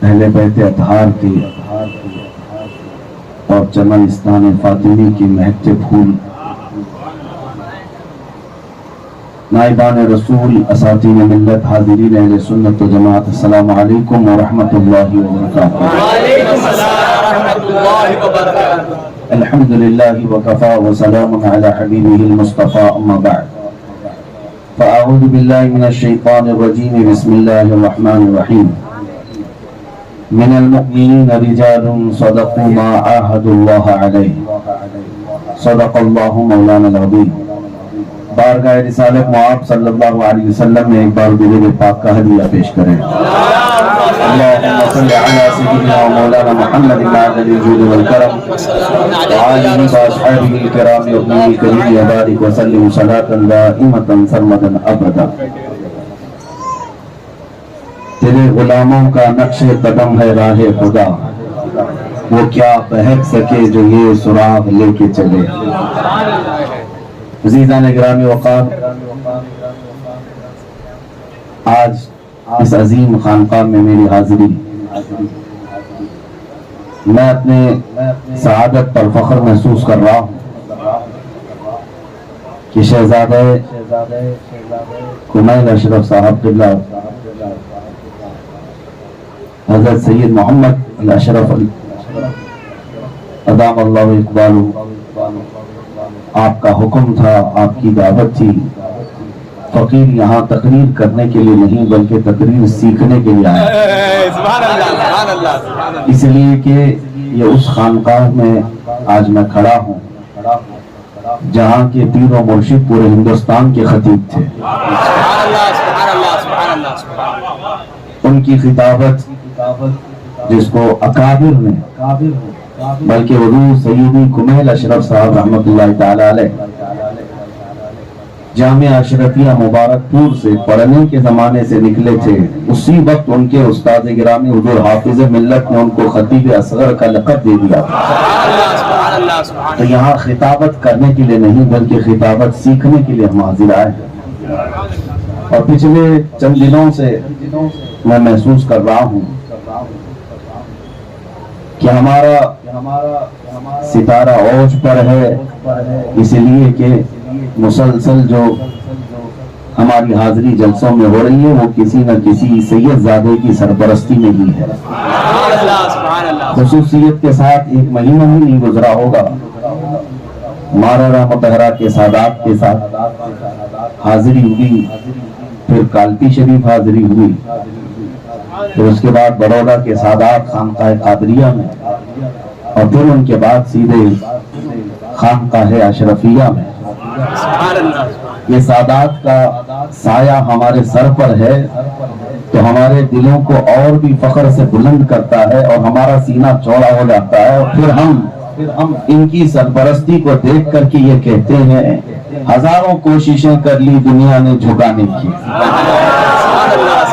اہل بیت اطہار کے اور چمن استان فاطمی کے مہکتے پھول، نائبان رسول، اساتین ملت، حاضرین اہل سنت و جماعت، السلام علیکم ورحمۃ اللہ وبرکاتہ۔ وعلیکم السلام ورحمۃ اللہ وبرکاتہ۔ الحمدللہ وکفا وسلام علی حبیبہ المصطفى، اما بعد فاعوذ باللہ من الشیطان الرجیم، بسم اللہ الرحمن الرحیم۔ من المؤمنین رجال صدقوا ما عاهدوا اللہ علیہ، صدق اللہ مولانا العظیم۔ بارگاہ رسالت معاب صلی اللہ علیہ وسلم میں ایک بار درود پاک کا ہدیہ پیش کریں۔ اللہم صلی علی سیدنا و مولانا محمد معدن الجود والکرم وعالی واصحابہ الکرام ابنہ الکریم وبارک وسلم صلاة دائمۃ سرمدا ابدا۔ تیرے غلاموں کا نقش قدم ہے راہ خدا، وہ کیا بہک سکے جو یہ سراغ لے کے چلے۔ عزیزان گرامی وقار، آج اس عظیم خانقاہ میں میری حاضری، میں اپنے سعادت پر فخر محسوس کر رہا ہوں کہ شہزادہ کمیل اشرف صاحب قبلہ حضرت سید محمد الاشرف ادام اللہ اقبالہ، آپ کا حکم تھا، آپ کی دعوت تھی، فقیر یہاں تقریر کرنے کے لیے نہیں بلکہ تقریر سیکھنے کے لیے آیا، اس لیے کہ یہ اس خانقاہ میں آج میں کھڑا ہوں جہاں کے پیر و مرشد پورے ہندوستان کے خطیب تھے۔ ان کی خطابت جس کو اکابر نے، بلکہ حضور سیدی کمیل اشرف صاحب رحمۃ اللہ تعالی علیہ جامعہ اشرفیہ مبارک پور سے پڑھنے کے زمانے سے نکلے تھے، اسی وقت ان کے استاد گرامی حضور حافظ ملت نے ان کو خطیب اصغر کا لقب دے دیا تھا۔ تو یہاں خطابت کرنے کے لیے نہیں بلکہ خطابت سیکھنے کے لیے ہم حاضر آئے ہیں، اور پچھلے چند دنوں سے میں محسوس کر رہا ہوں کہ ہمارا ستارہ اوج پر ہے، اس لیے کہ مسلسل جو ہماری حاضری جلسوں میں ہو رہی ہے وہ کسی نہ کسی سید زادے کی سرپرستی میں ہی ہے۔ خصوصیت کے ساتھ ایک مہینہ ہی نہیں گزرا ہوگا، مارا مطہرہ کے سادات کے ساتھ حاضری ہوئی، پھر کالپی شریف حاضری ہوئی، پھر اس کے بعد بڑودہ کے سادات خانقاہ قادریہ میں، اور پھر ان کے بعد سیدھے خانقاہ اشرفیہ میں۔ یہ سادات کا سایہ ہمارے سر پر ہے تو ہمارے دلوں کو اور بھی فخر سے بلند کرتا ہے اور ہمارا سینہ چوڑا ہو جاتا ہے، اور پھر ہم ان کی سرپرستی کو دیکھ کر کے یہ کہتے ہیں ہزاروں کوششیں کر لی دنیا نے جھکانے کی،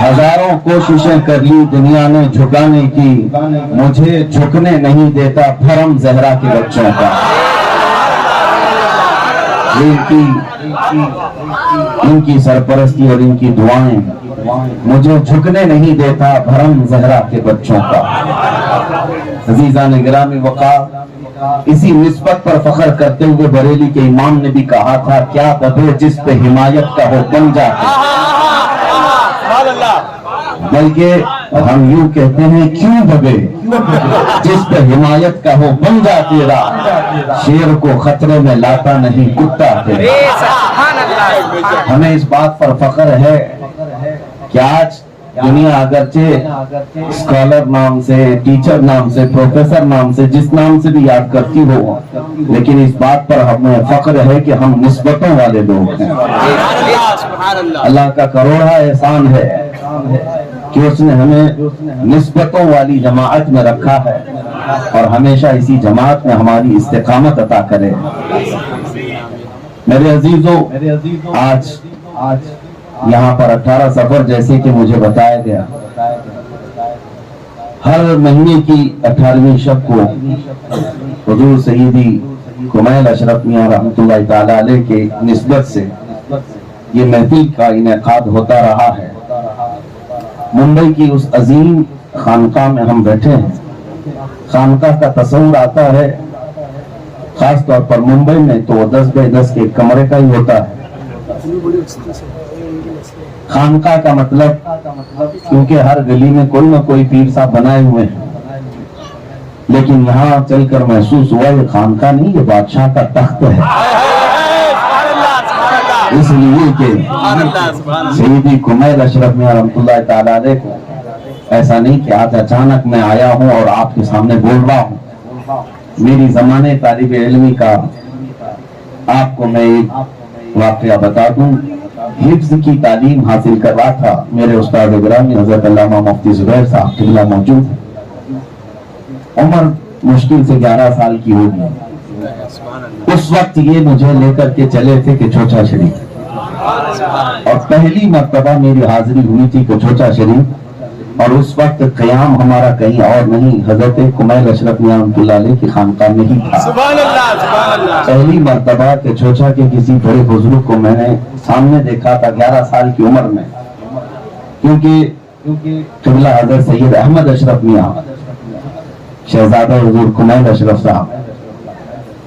ہزاروں کوششیں کر لی دنیا نے جھکانے کی، مجھے جھکنے نہیں دیتا بھرم زہرا کے بچوں کا۔ ان کی سرپرستی اور ان کی دعائیں مجھے جھکنے نہیں دیتا بھرم زہرا کے بچوں کا۔ عزیزان گرامی وقار، اسی نسبت پر فخر کرتے ہوئے بریلی کے امام نے بھی کہا تھا کیا دبے جس پہ حمایت کا ہو بن جاتے، بلکہ ہم یوں کہتے ہیں کیوں دبے جس پہ حمایت کا ہو بن جا تیرا، شیر کو خطرے میں لاتا نہیں کتا تیرا۔ ہمیں اس بات پر فخر ہے کہ آج دنیا اگرچہ اسکالر نام سے، ٹیچر نام سے، پروفیسر نام سے، جس نام سے بھی یاد کرتی ہو، لیکن اس بات پر ہمیں فخر ہے کہ ہم نسبتوں والے لوگ ہیں۔ اللہ کا کروڑا احسان ہے کہ اس نے ہمیں نسبتوں والی جماعت میں رکھا ہے اور ہمیشہ اسی جماعت میں ہماری استقامت عطا کرے۔ میرے عزیزو، آج یہاں پر 18 صفر جیسے کہ مجھے بتایا گیا، ہر مہینے کی 18ویں شب کو حضور سیدی کمیل اشرف میاں رحمۃ اللہ تعالی علیہ کے نسبت سے یہ محفل کا انعقاد ہوتا رہا ہے۔ ممبئی کی اس عظیم خانقاہ میں ہم بیٹھے ہیں. خانقاہ کا تصور آتا ہے خاص طور پر ممبئی میں تو 10 بائی 10 کے کمرے کا ہی ہوتا ہے. خانقاہ کا مطلب کیونکہ ہر گلی میں کوئی نہ کوئی پیر صاحب بنائے ہوئے ہیں، لیکن یہاں چل کر محسوس ہوا یہ خانقاہ نہیں، یہ بادشاہ کا تخت ہے. اس لیے کہ سیدی کمیل اشرف میاں رحمۃ اللہ تعالیٰ علیہ کو ایسا نہیں کہ آج اچانک میں آیا ہوں اور آپ کے سامنے بول رہا ہوں. میری زمانے طالب علمی کا آپ کو میں ایک واقعہ بتا دوں. حفظ کی تعلیم حاصل کر رہا تھا. میرے استاد گرامی حضرت علامہ مفتی زبیر صاحب قبلہ موجود ہیں. عمر مشکل سے 11 سال کی ہوگی. اس وقت یہ مجھے لے کر کے چلے تھے کہ چوچا شریف، اور پہلی مرتبہ میری حاضری ہوئی تھی کہ چوچا شریف. اور اس وقت قیام ہمارا کہیں اور نہیں، حضرت کمیل اشرف میاں رحمۃ اللہ علیہ کی خانقاہ میں ہی تھا. پہلی مرتبہ کہ چوچا کے کسی بڑے بزرگ کو میں نے سامنے دیکھا تھا 11 سال کی عمر میں، کیونکہ قبلہ حضرت سید احمد اشرف میاں شہزادہ حضور کمیل اشرف صاحب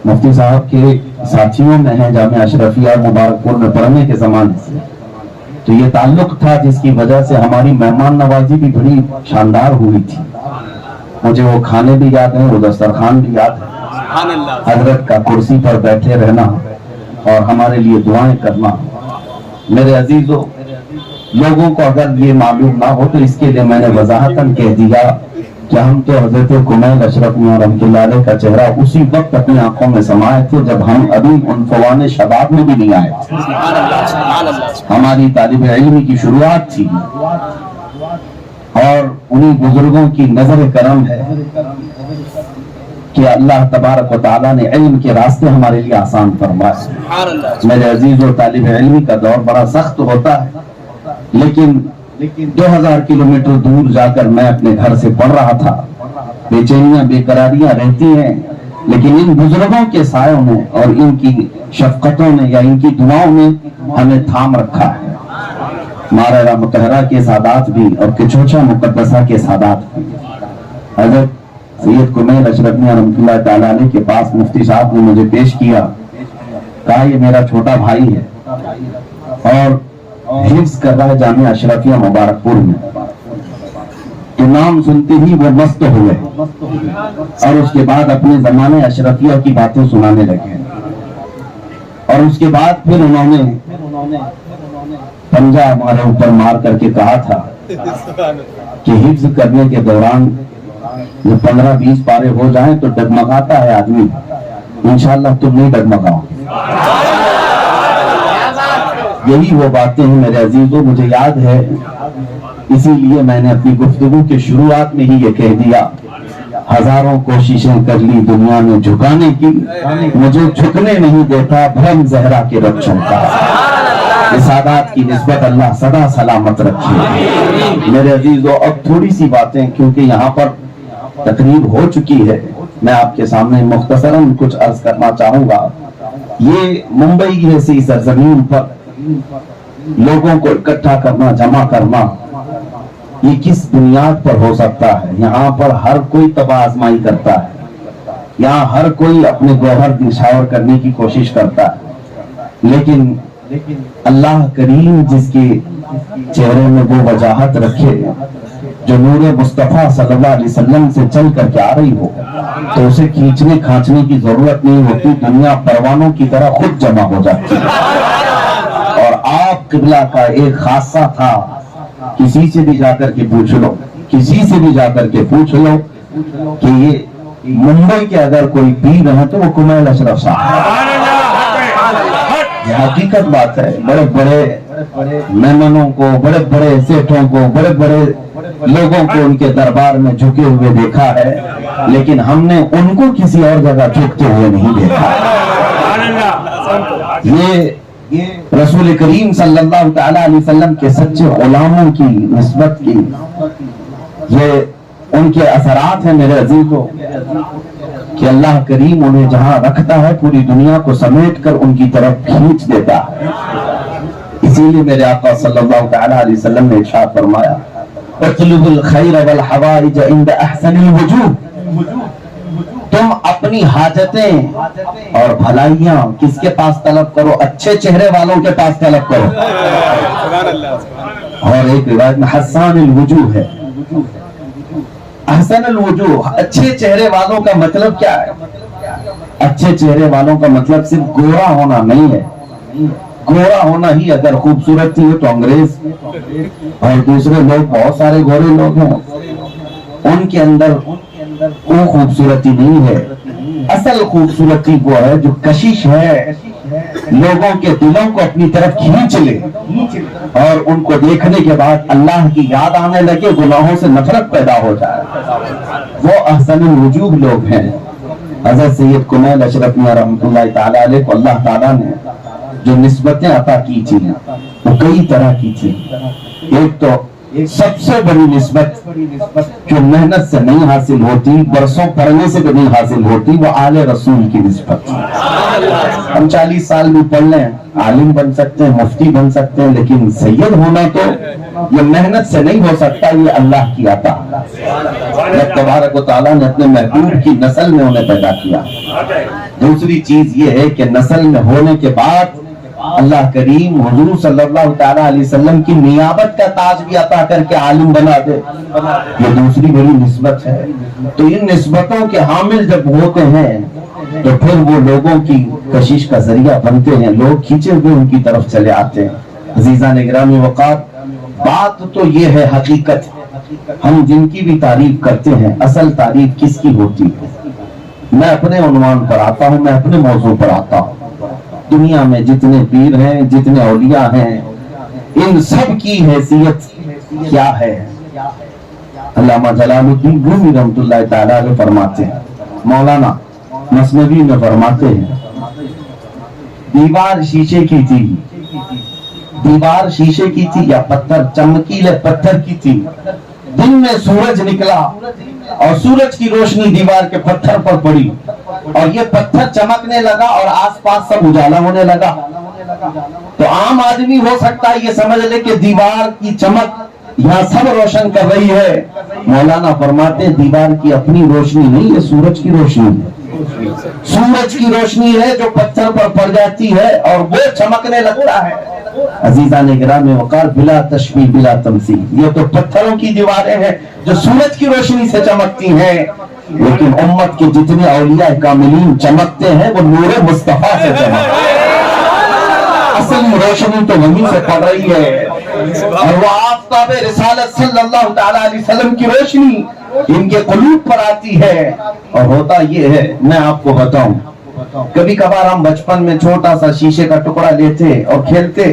مفتی صاحب کے ساتھیوں میں ہیں جامعہ اشرفیہ مبارک پور میں پڑھنے کے زمانے سے. تو یہ تعلق تھا جس کی وجہ سے ہماری مہمان نوازی بھی بڑی شاندار ہوئی تھی. مجھے وہ کھانے بھی یاد ہیں، وہ دسترخوان بھی یاد ہے، حضرت کا کرسی پر بیٹھے رہنا اور ہمارے لیے دعائیں کرنا. میرے عزیزو، لوگوں کو اگر یہ معلوم نہ ہو تو اس کے لیے میں نے وضاحتاً کہہ دیا کہ ہم تو حضرت کمیل اشرف میاں رحمۃ اللہ علیہ کا چہرہ اسی وقت اپنی آنکھوں میں سمائے تھے جب ہم ابھی عنفوان شباب میں بھی نہیں آئے تھے. ہماری طالب علمی کی شروعات تھی، اور انہی بزرگوں کی نظر کرم ہے کہ اللہ تبارک و تعالیٰ نے علم کے راستے ہمارے لیے آسان فرمائے. میرے عزیز و طالب علمی کا دور بڑا سخت ہوتا ہے، لیکن 2000 کلومیٹر دور جا کر میں اپنے گھر سے پڑھ رہا تھا. بے چینیاں بے قراریاں رہتی ہیں، لیکن ان بزرگوں کے سایوں نے اور ان کی شفقتوں نے یا ان کی دعاؤں نے ہمیں تھام رکھا ہے. مارا متحرہ کے سادات بھی اور کچوچا مقدسہ کے سادات بھی. حضرت سید کمیل اشرف میاں رحمۃ اللہ تعالیٰ علیہ کے پاس مفتی صاحب نے مجھے پیش کیا، کہا یہ میرا چھوٹا بھائی ہے اور حفظ کر رہا ہے جامعہ اشرفیہ مبارک پور میں. تو نام سنتے ہی وہ مست ہوئے اور اس کے بعد اپنے زمانے اشرفیہ کی باتیں سنانے لگے. اور اس کے بعد پھر انہوں نے پنجہ ہمارے اوپر مار کر کے کہا تھا کہ حفظ کرنے کے دوران جو 15-20 پارے ہو جائیں تو ڈگمگاتا ہے آدمی، انشاءاللہ تم نہیں ڈگمگاؤ. یہی وہ باتیں ہیں میرے عزیزوں، مجھے یاد ہے، اسی لیے میں نے اپنی گفتگو کے شروعات میں ہی یہ کہہ دیا، ہزاروں کوششیں کر لی دنیا میں جھکانے کی، مجھے جھکنے نہیں دیتا بھرم زہرا کے رچوں کا. سادات کی نسبت اللہ سدا سلامت رکھے. میرے عزیزوں، اب تھوڑی سی باتیں کیونکہ یہاں پر تقریب ہو چکی ہے، میں آپ کے سامنے مختصراً کچھ عرض کرنا چاہوں گا. یہ ممبئی جیسی سرزمین پر لوگوں کو اکٹھا کرنا، جمع کرنا، یہ کس بنیاد پر ہو سکتا ہے؟ یہاں پر ہر کوئی تباہ آزمائی کرتا ہے، یہاں ہر کوئی اپنے گوہر نشاور کرنے کی کوشش کرتا ہے، لیکن اللہ کریم جس کے چہرے میں وہ وجاہت رکھے جو نور مصطفیٰ صلی اللہ علیہ وسلم سے چل کر کے آ رہی ہو، تو اسے کھینچنے کھانچنے کی ضرورت نہیں ہوتی، دنیا پروانوں کی طرح خود جمع ہو جاتی ہے. اور آپ قبلہ کا ایک خاصہ تھا، کسی سے بھی جا کر کے پوچھ لو، کسی سے بھی جا کر کے پوچھ لو کہ یہ ممبئی کے اگر کوئی پیر ہے تو وہ کمیل اشرف صاحب. یہ حقیقت بات ہے. بڑے بڑے مہمانوں کو، بڑے بڑے سیٹھوں کو، بڑے بڑے لوگوں کو ان کے دربار میں جھکے ہوئے دیکھا ہے، لیکن ہم نے ان کو کسی اور جگہ جھکتے ہوئے نہیں دیکھا. یہ رسول کریم صلی اللہ تعالی علیہ وسلم کے سچے غلاموں کی نسبت کی یہ ان کے اثرات ہیں میرے عزیزوں، کہ اللہ کریم انہیں جہاں رکھتا ہے پوری دنیا کو سمیٹ کر ان کی طرف کھینچ دیتا ہے. اسی لیے میرے آقا صلی اللہ تعالی علیہ وسلم نے ارشاد فرمایا اطلب الخیر والحوائج عند احسن الوجوہ، تم اپنی حاجتیں اور بھلائیاں کس کے پاس طلب کرو؟ اچھے چہرے والوں کے پاس طلب کرو۔ اور ایک روایت میں حسان الوجوہ ہے۔ حسن الوجوہ، اچھے چہرے والوں کا مطلب کیا ہے؟ اچھے چہرے والوں کا مطلب صرف گورا ہونا نہیں ہے۔ گورا ہونا ہی اگر خوبصورتی ہے تو انگریز اور دوسرے لوگ، بہت سارے گورے لوگ ہیں، ان کے اندر وہ خوبصورتی نہیں ہے۔ اصل خوبصورتی وہ ہے جو کشش ہے، لوگوں کے دلوں کو اپنی طرف کھینچ لے اور ان کو دیکھنے کے بعد اللہ کی یاد آنے لگے، گناہوں سے نفرت پیدا ہو جائے، وہ احسن الوجوہ لوگ ہیں۔ حضرت سید کمیل اشرف میاں رحمۃ اللہ تعالیٰ علیہ کو اللہ تعالیٰ نے جو نسبتیں عطا کی تھی وہ کئی طرح کی تھی۔ ایک تو سب سے بڑی نسبت جو محنت سے نہیں حاصل ہوتی، برسوں پڑھنے سے بھی نہیں حاصل ہوتی، وہ آل رسول کی نسبت۔ ہم 40 سال بھی پڑھ لیں، عالم بن سکتے ہیں، مفتی بن سکتے ہیں، لیکن سید ہونا تو یہ محنت سے نہیں ہو سکتا، یہ اللہ کی عطا۔ اللہ تبارک و تعالیٰ نے اپنے محبوب کی نسل میں انہیں پیدا کیا۔ دوسری چیز یہ ہے کہ نسل میں ہونے کے بعد اللہ کریم حضور صلی اللہ تعالیٰ علیہ وسلم کی نیابت کا تاج بھی عطا کر کے عالم بنا دے، یہ دوسری بڑی نسبت ہے۔ تو ان نسبتوں کے حامل جب ہوتے ہیں تو پھر وہ لوگوں کی کشش کا ذریعہ بنتے ہیں، لوگ کھینچے ہوئے ان کی طرف چلے آتے ہیں۔ عزیزان گرامی وقار، بات تو یہ ہے، حقیقت ہم جن کی بھی تعریف کرتے ہیں، اصل تعریف کس کی ہوتی ہے؟ میں اپنے عنوان پر آتا ہوں، میں اپنے موضوع پر آتا ہوں۔ دنیا میں جتنے پیر ہیں، جتنے اولیاء ہیں، ان سب کی حیثیت کیا ہے؟ علامہ جلال الدین رومی رحمۃ اللہ تعالیٰ علیہ فرماتے ہیں، مولانا مثنوی میں فرماتے ہیں، دیوار شیشے کی تھی، دیوار شیشے کی تھی یا پتھر، چمکیلے پتھر کی تھی، دن میں سورج نکلا اور سورج کی روشنی دیوار کے پتھر پر پڑی اور یہ پتھر چمکنے لگا اور آس پاس سب اجالا ہونے لگا، تو عام آدمی ہو سکتا ہے یہ سمجھ لے کہ دیوار کی چمک یہاں سب روشن کر رہی ہے۔ مولانا فرماتے ہیں دیوار کی اپنی روشنی نہیں، یہ سورج کی روشنی ہے، سورج کی روشنی ہے جو پتھر پر پڑ جاتی ہے اور وہ چمکنے لگتا ہے۔ عزیزان گرامی وقار، بلا تشبیہ بلا تمثیل، یہ تو پتھروں کی دیواریں ہیں جو سورج کی روشنی سے چمکتی ہیں، لیکن امت کے جتنے اولیاء کاملین چمکتے ہیں وہ نور مصطفیٰ سے چمکتے ہیں۔ اصل روشنی تو وہیں سے پڑ رہی ہے اور وہ آفتاب رسالت صلی اللہ تعالیٰ علیہ وسلم کی روشنی ان کے قلوب پر آتی ہے۔ اور ہوتا یہ ہے، میں آپ کو بتاؤں، کبھی کبھار ہم بچپن میں چھوٹا سا شیشے کا ٹکڑا لیتے اور کھیلتے،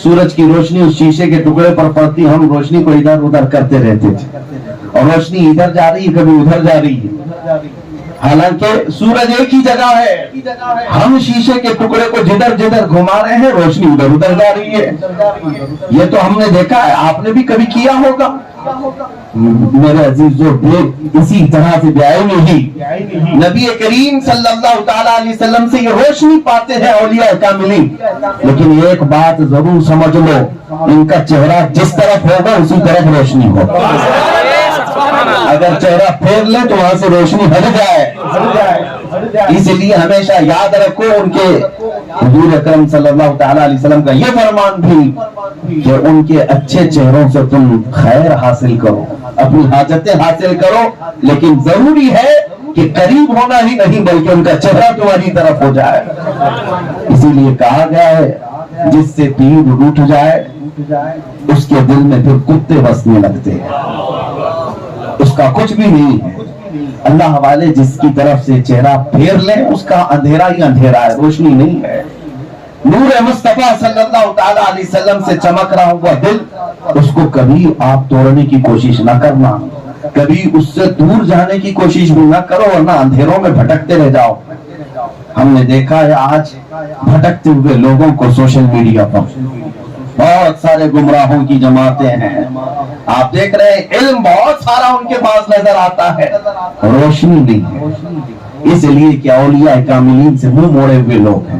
سورج کی روشنی اس شیشے کے ٹکڑے پر پڑتی، ہم روشنی کو ادھر ادھر کرتے رہتے تھے اور روشنی ادھر جا رہی ہے، کبھی ادھر جا رہی ہے، حالانکہ سورج ایک ہی جگہ ہے، ہم شیشے کے ٹکڑے کو جدھر جدھر گھما رہے ہیں، روشنی ادھر ادھر جا رہی ہے۔ یہ تو ہم نے دیکھا ہے، آپ نے بھی کبھی کیا ہوگا۔ میرے عزیزو، اسی طرح سے بیائی میں ہی نبی کریم صلی اللہ تعالیٰ علیہ وسلم سے یہ روشنی پاتے ہیں اولیاء کاملین، لیکن ایک بات ضرور سمجھ لو، ان کا چہرہ جس طرف ہوگا اسی طرف روشنی ہوگا۔ اگر چہرہ پھیر لے تو وہاں سے روشنی ہٹ جائے۔ اس لیے ہمیشہ یاد رکھو ان کے حضور اکرم صلی اللہ تعالیٰ علیہ وسلم کا یہ فرمان بھی کہ ان کے اچھے چہروں سے تم خیر حاصل کرو، اپنی حاجتیں حاصل کرو، لیکن ضروری ہے کہ قریب ہونا ہی نہیں بلکہ ان کا چہرہ تمہاری طرف ہو جائے۔ اسی لیے کہا گیا ہے جس سے تیر روٹ جائے اس کے دل میں پھر کتے بسنے لگتے ہیں، اس کا کچھ بھی نہیں ہے۔ اللہ والے جس کی طرف سے چہرہ پھیر لیں اس کا اندھیرا ہی اندھیرا ہے، روشنی نہیں ہے۔ نور مصطفیٰ صلی اللہ تعالیٰ علیہ وسلم سے چمک رہا ہوا دل، اس کو کبھی آپ توڑنے کی کوشش نہ کرنا، کبھی اس سے دور جانے کی کوشش بھی نہ کرو، ورنہ اندھیروں میں بھٹکتے رہ جاؤ۔ ہم نے دیکھا ہے آج بھٹکتے ہوئے لوگوں کو سوشل میڈیا پر، بہت سارے گمراہوں کی جماعتیں ہیں، آپ دیکھ رہے ہیں علم بہت سارا ان کے پاس نظر آتا ہے، روشنی نہیں ہے، اس لیے کہ اولیاء کاملین سے منہ موڑے ہوئے لوگ ہیں۔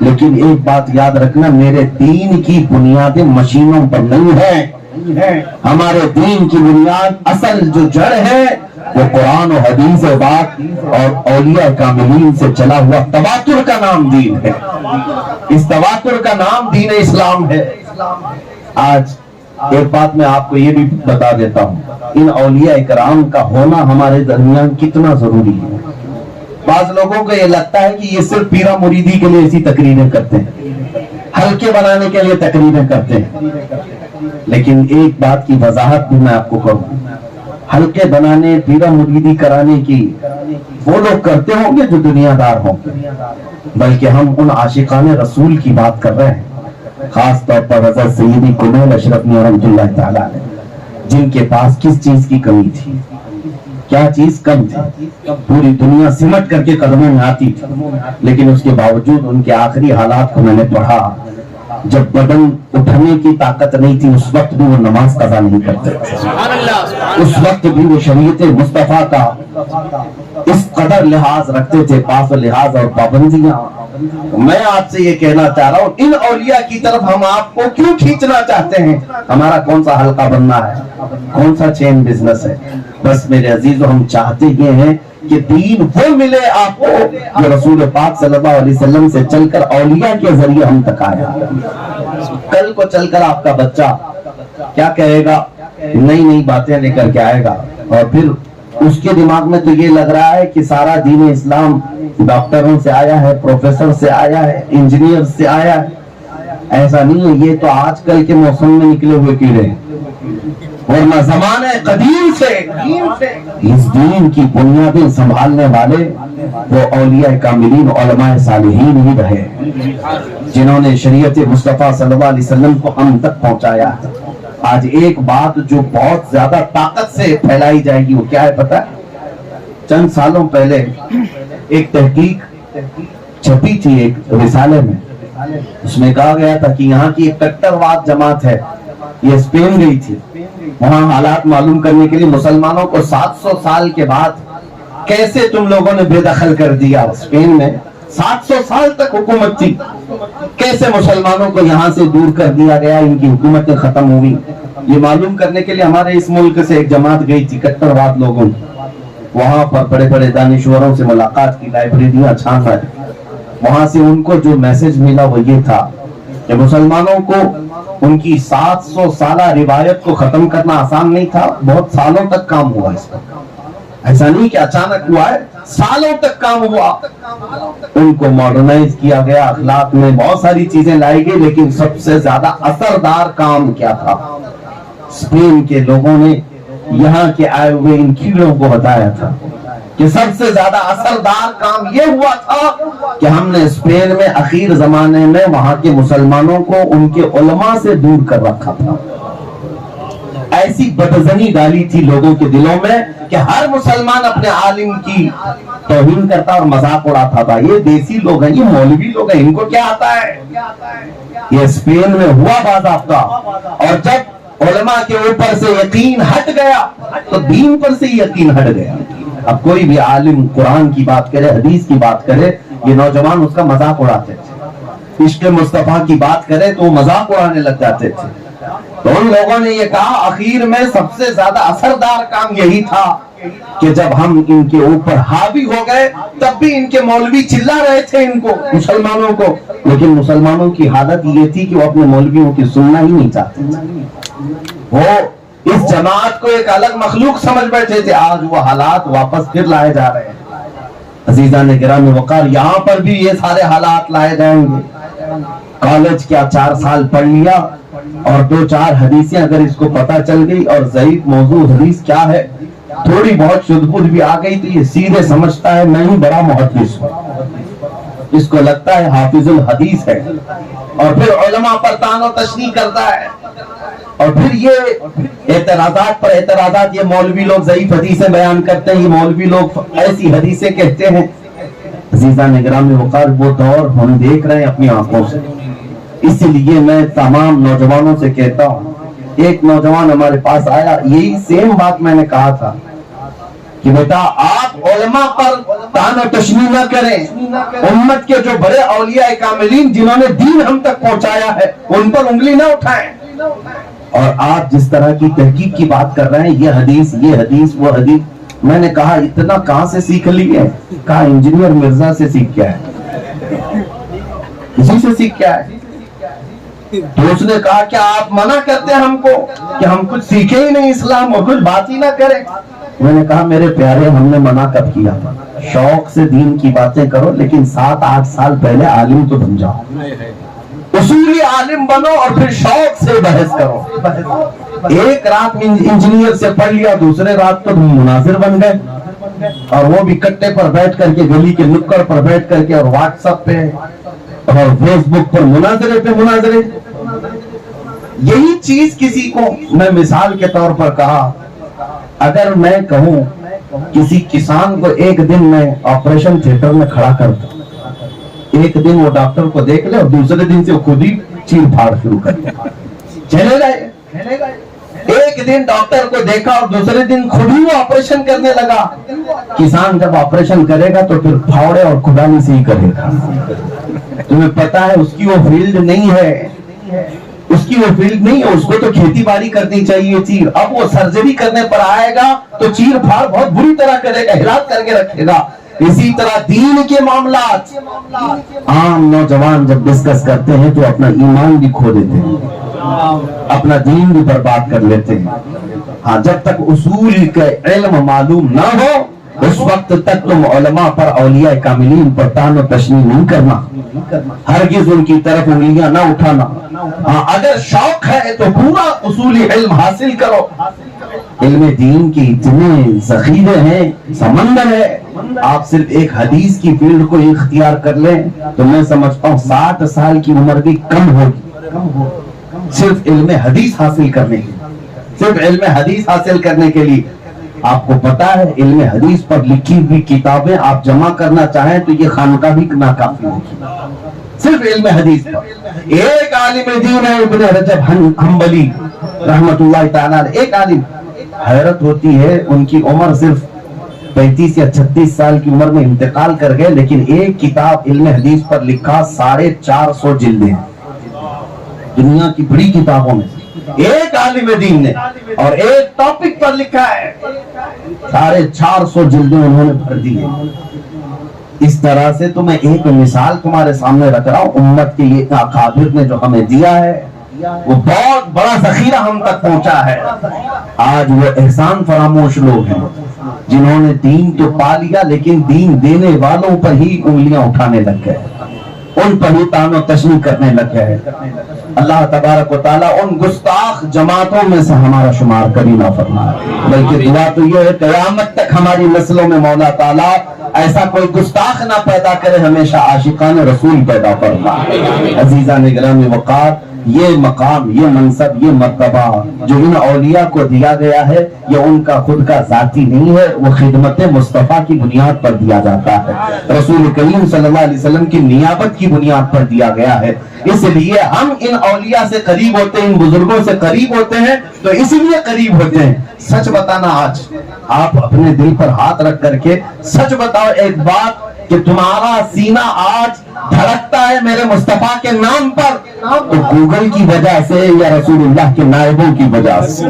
لیکن ایک بات یاد رکھنا، میرے دین کی بنیادیں مشینوں پر نہیں ہے، ہمارے دین کی بنیاد اصل جو جڑ ہے وہ قرآن و حدیث و بات اور اولیاء کاملین سے چلا ہوا تواتر کا نام دین ہے، اس تواتر کا نام دین اسلام ہے۔ آج ایک بات میں آپ کو یہ بھی بتا دیتا ہوں، ان اولیاء کرام کا ہونا ہمارے درمیان کتنا ضروری ہے۔ بعض لوگوں کو یہ لگتا ہے کہ یہ صرف پیرا مریدی کے لیے ایسی تقریریں کرتے ہیں، ہلکے بنانے کے لیے تقریریں کرتے ہیں، لیکن ایک بات کی وضاحت بھی میں آپ کو کروں، ہلکے بنانے پیرا مریدی کرانے کی وہ لوگ کرتے ہوں گے جو دنیا دار ہوں گے، بلکہ ہم ان عاشقان رسول کی بات کر رہے ہیں، خاص طور پر حضرت سیدی کمیل اشرف میاں رحمۃ اللہ تعالیٰ علیہ، جن کے پاس کس چیز کی کمی تھی، کیا چیز کم تھی، پوری دنیا سمٹ کر کے قدموں میں آتی تھی، لیکن اس کے باوجود ان کے آخری حالات کو میں نے پڑھا، جب بدن اٹھنے کی طاقت نہیں تھی اس وقت بھی وہ نماز قضا نہیں کرتے تھے، اس وقت بھی وہ شریعت مصطفیٰ کا اس قدر لحاظ رکھتے تھے، پاس و لحاظ اور پابندیاں۔ میں آپ سے یہ کہنا چاہ رہا ہوں، ان اولیاء کی طرف ہم آپ کو کیوں کھینچنا چاہتے ہیں؟ ہمارا کون سا حلقہ بننا ہے، کون سا چین بزنس ہے؟ بس میرے عزیزو، ہم چاہتے یہ ہیں کہ دین وہ ملے آپ کو جو رسول پاک صلی اللہ علیہ وسلم سے چل کر اولیاء کے ذریعے ہم تک آیا۔ کل کو چل کر آپ کا بچہ کیا کہے گا؟ نئی نئی باتیں لے کر کے آئے گا، اور پھر اس کے دماغ میں تو یہ لگ رہا ہے کہ سارا دین اسلام ڈاکٹروں سے آیا ہے، پروفیسر سے آیا ہے، انجینئر سے آیا ہے۔ ایسا نہیں ہے، یہ تو آج کل کے موسم میں نکلے ہوئے کیڑے ہیں، ورنہ زمانہ قدیم سے اس دین کی بنیادیں سنبھالنے والے وہ اولیاء کاملین علماء صالحین ہی رہے، جنہوں نے شریعت مصطفیٰ صلی اللہ علیہ وسلم کو ہم تک پہنچایا۔ آج ایک بات جو بہت زیادہ طاقت سے پھیلائی جائے گی، وہ کیا ہے پتہ ہے؟ چند سالوں پہلے ایک تحقیق چھپی تھی ایک رسالے میں، اس میں کہا گیا تھا کہ یہاں کی ایک کٹرواد جماعت ہے، یہ اسپین گئی تھی، وہاں حالات معلوم کرنے کے لیے مسلمانوں کو 700 سال کے بعد کیسے تم لوگوں نے بے دخل کر دیا۔ اسپین میں 700 سال تک حکومت تھی، کیسے مسلمانوں کو یہاں سے دور کر دیا گیا، ان کی حکومتیں ختم ہوئی، یہ معلوم کرنے کے لیے ہمارے اس ملک سے ایک جماعت گئی تھی کٹرواد لوگوں، وہاں پر بڑے بڑے دانشوروں سے ملاقات کی، لائبریریاں چھان رہے، وہاں سے ان کو جو میسج ملا وہ یہ تھا کہ مسلمانوں کو ان کی 700 سالہ روایت کو ختم کرنا آسان نہیں تھا، بہت سالوں تک کام ہوا اس پر، ایسا نہیں کہ اچانک ہوا ہے، سالوں تک کام ہوا، ان کو ماڈرنائز کیا گیا، اخلاق میں بہت ساری چیزیں لائی گئی، لیکن سب سے زیادہ اثردار کام کیا تھا؟ اسپین کے لوگوں نے یہاں کے آئے ہوئے ان کیڑوں کو بتایا تھا کہ سب سے زیادہ اثردار کام یہ ہوا تھا کہ ہم نے اسپین میں اخیر زمانے میں وہاں کے مسلمانوں کو ان کے علماء سے دور کر رکھا تھا۔ ایسی بدزنی ڈالی تھی لوگوں کے دلوں میں کہ ہر مسلمان اپنے عالم کی توہین کرتا اور مذاق اڑاتا تھا، یہ دیسی لوگ ہیں، یہ مولوی لوگ ہیں، ان کو کیا آتا ہے؟ یہ اسپین میں ہوا باضابطہ، اور جب علماء کے اوپر سے یقین ہٹ گیا تو دین پر سے یقین ہٹ گیا۔ اب کوئی بھی عالم قرآن کی بات کرے، حدیث کی بات کرے، یہ نوجوان اس کا مذاق اڑاتے تھے، عشق مصطفیٰ کی بات کرے تو وہ مذاق اڑانے لگ جاتے تھے۔ تو ان لوگوں نے یہ کہا آخر میں سب سے زیادہ اثردار کام یہی تھا کہ جب ہم ان کے اوپر حاوی ہو گئے تب بھی ان کے مولوی چلا رہے تھے ان کو، مسلمانوں کو، لیکن مسلمانوں کی حالت یہ تھی کہ وہ اپنے مولویوں کی سننا ہی نہیں چاہتے، وہ اس جماعت کو ایک الگ مخلوق سمجھ بیٹھے تھے۔ آج وہ حالات واپس پھر لائے جا رہے ہیں۔ عزیزان گرامی وقار، یہاں پر بھی یہ سارے حالات لائے جائیں گے۔ کالج کیا 4 سال پڑھ لیا اور 2-4 حدیثیں اگر اس کو پتہ چل گئی اور ضعیف موضوع حدیث کیا ہے تھوڑی بہت شدھ بدھ بھی آ گئی تو یہ سیدھے سمجھتا ہے میں ہی بڑا محدث ہوں، اس کو لگتا ہے حافظ الحدیث ہے، اور پھر علماء پر طعن و تشنیع کرتا ہے، اور پھر یہ اعتراضات پر اعتراضات، یہ مولوی لوگ ضعیف حدیثیں بیان کرتے ہیں، یہ مولوی لوگ ایسی حدیثیں کہتے ہیں۔ عزیزان گرامی وقار، وہ دور ہم دیکھ رہے ہیں اپنی آنکھوں سے، اس لیے میں تمام نوجوانوں سے کہتا ہوں، ایک نوجوان ہمارے پاس آیا، یہی سیم بات میں نے کہا تھا کہ بیٹا آپ علماء پر طعن و تشنیع نہ کریں، امت کے جو بڑے اولیاء کاملین جنہوں نے دین ہم تک پہنچایا ہے ان پر انگلی نہ اٹھائیں۔ اور آپ جس طرح کی تحقیق کی بات کر رہے ہیں، یہ حدیث وہ حدیث، میں نے کہا اتنا کہاں سے سیکھ لی ہے؟ کہا انجینئر مرزا سے سیکھ کیا ہے، اسی سے سیکھ کیا ہے؟ تو اس نے کہا کیا آپ منع کرتے ہیں ہم کو کہ ہم کچھ سیکھیں ہی نہیں اسلام اور کچھ بات ہی نہ کریں؟ میں نے کہا میرے پیارے ہم نے منع کب کیا؟ شوق سے دین کی باتیں کرو، لیکن 7-8 سال پہلے عالم تو بن جاؤ، اصولی عالم بنو اور پھر شوق سے بحث کرو۔ ایک رات میں انجینئر سے پڑھ لیا، دوسرے رات تو مناظر بن گئے، اور وہ بھی کٹے پر بیٹھ کر کے، گلی کے نکڑ پر بیٹھ کر کے، اور واٹس ایپ پہ اور فیس بک پر مناظرے۔ یہی چیز کسی کو میں مثال کے طور پر کہا، اگر میں کہوں کسی کسان کو ایک دن میں آپریشن تھیٹر میں کھڑا کر دوں، ایک دن وہ ڈاکٹر کو دیکھ لے اور دوسرے دن سے وہ خود ہی چیر پھاڑ شروع کر دے، چلے گئے۔ ایک دن ڈاکٹر کو دیکھا اور دوسرے دن خود ہی وہ آپریشن کرنے لگا۔ کسان جب آپریشن کرے گا تو پھر پھاوڑے اور خدانی سے ہی کرے گا۔ تمہیں پتا ہے اس کی وہ فیلڈ نہیں ہے، اس کو تو کھیتی باڑی کرنی چاہیے چیر۔ اب وہ سرجری کرنے پر آئے گا تو چیر پھاڑ بہت بری طرح کرے گا، ہلاک کر کے رکھے گا۔ اسی طرح دین کے معاملات عام نوجوان جب ڈسکس کرتے ہیں تو اپنا ایمان بھی کھو دیتے ہیں، اپنا دین بھی برباد کر لیتے ہیں۔ ہاں، جب تک اصول کا علم معلوم نہ ہو اس وقت تک تم علماء پر، اولیاء کاملین پر طعن و تشنیع نہیں کرنا، ہرگز ان کی طرف انگلیاں نہ اٹھانا۔ ہاں، اگر شوق ہے تو پورا اصولی علم حاصل کرو۔ علم دین کی اتنے ذخیرے ہیں، سمندر ہے۔ آپ صرف ایک حدیث کی فیلڈ کو اختیار کر لیں تو میں سمجھتا ہوں 60 سال کی عمر بھی کم ہوگی، صرف علم حدیث حاصل کرنے کے لیے، صرف علم حدیث حاصل کرنے کے لیے۔ آپ کو پتا ہے علم حدیث پر لکھی ہوئی کتابیں آپ جمع کرنا چاہیں تو یہ خانقاہ بھی ناکافی ہوگی، صرف علم حدیث پر۔ ایک عالم دین ہے ابن رجب حنبلی رحمت اللہ تعالیٰ، ایک عالم، حیرت ہوتی ہے ان کی عمر صرف 35 یا 36 سال کی عمر میں انتقال کر گئے، لیکن ایک کتاب علم حدیث پر لکھا 450 جلدیں ہیں، دنیا کی بڑی کتابوں میں ایک عالم دین نے، اور ایک ٹاپک پر لکھا ہے 450 جلدیں انہوں نے بھر دی ہیں۔ اس طرح سے تو میں ایک مثال تمہارے سامنے رکھ رہا ہوں، امت کے یہ اکابر نے جو ہمیں دیا ہے وہ بہت بڑا ذخیرہ ہم تک پہنچا ہے۔ آج وہ احسان فراموش لوگ ہیں جنہوں نے دین تو پا لیا لیکن دین دینے والوں پر ہی انگلیاں اٹھانے لگ گئے، ان پر ہی طعن و تشنیع کرنے لگ گئے۔ اللہ تبارک و تعالیٰ ان گستاخ جماعتوں میں سے ہمارا شمار کبھی نہ فرمائے، بلکہ دعا تو یہ ہے قیامت تک ہماری نسلوں میں مولا تعالیٰ ایسا کوئی گستاخ نہ پیدا کرے، ہمیشہ عاشقان رسول پیدا فرمائے۔ عزیزان گرامی وقار، یہ مقام، یہ منصب، یہ مرتبہ جو ان اولیاء کو دیا گیا ہے یہ ان کا خود کا ذاتی نہیں ہے، وہ خدمت مصطفیٰ کی بنیاد پر دیا جاتا ہے، رسول کریم صلی اللہ علیہ وسلم کی نیابت کی بنیاد پر دیا گیا ہے۔ اس لیے ہم ان اولیاء سے قریب ہوتے ہیں، ان بزرگوں سے قریب ہوتے ہیں، تو اس لیے قریب ہوتے ہیں۔ سچ بتانا، آج آپ اپنے دل پر ہاتھ رکھ کر کے سچ بتاؤ ایک بات کہ تمہارا سینہ آج دھڑکتا ہے میرے مصطفیٰ کے نام پر، تو گوگل کی وجہ سے یا رسول اللہ کے نائبوں کی وجہ سے،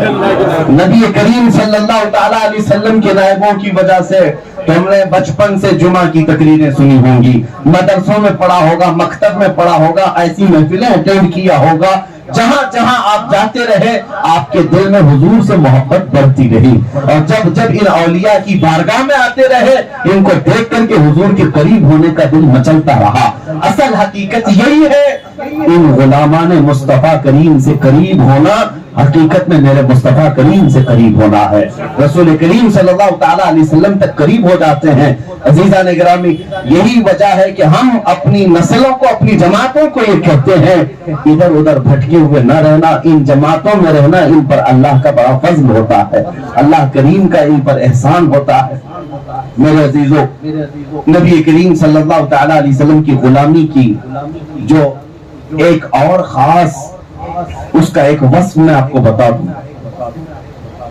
نبی کریم صلی اللہ تعالیٰ علیہ وسلم کے نائبوں کی وجہ سے؟ تم نے بچپن سے جمعہ کی تقریریں سنی ہوں گی، مدرسوں میں پڑھا ہوگا، مکتب میں پڑھا ہوگا، ایسی محفلیں اٹینڈ کیا ہوگا، جہاں جہاں آپ جاتے رہے آپ کے دل میں حضور سے محبت بڑھتی رہی، اور جب جب ان اولیاء کی بارگاہ میں آتے رہے ان کو دیکھ کر کے حضور کے قریب ہونے کا دل مچلتا رہا۔ اصل حقیقت یہی ہے، ان غلامان مصطفیٰ کریم سے قریب ہونا حقیقت میں میرے مصطفیٰ کریم سے قریب ہونا ہے، رسول کریم صلی اللہ تعالیٰ علیہ وسلم تک قریب ہو جاتے ہیں۔ عزیزان گرامی، یہی وجہ ہے کہ ہم اپنی نسلوں کو، اپنی جماعتوں کو یہ کہتے ہیں ادھر ادھر بھٹکے ہوئے نہ رہنا، ان جماعتوں میں رہنا، ان پر اللہ کا بڑا فضل ہوتا ہے، اللہ کریم کا ان پر احسان ہوتا ہے۔ میرے عزیزوں، نبی کریم صلی اللہ تعالیٰ علیہ وسلم کی غلامی کی جو ایک اور خاص، اس کا ایک وصف میں آپ کو بتا دوں،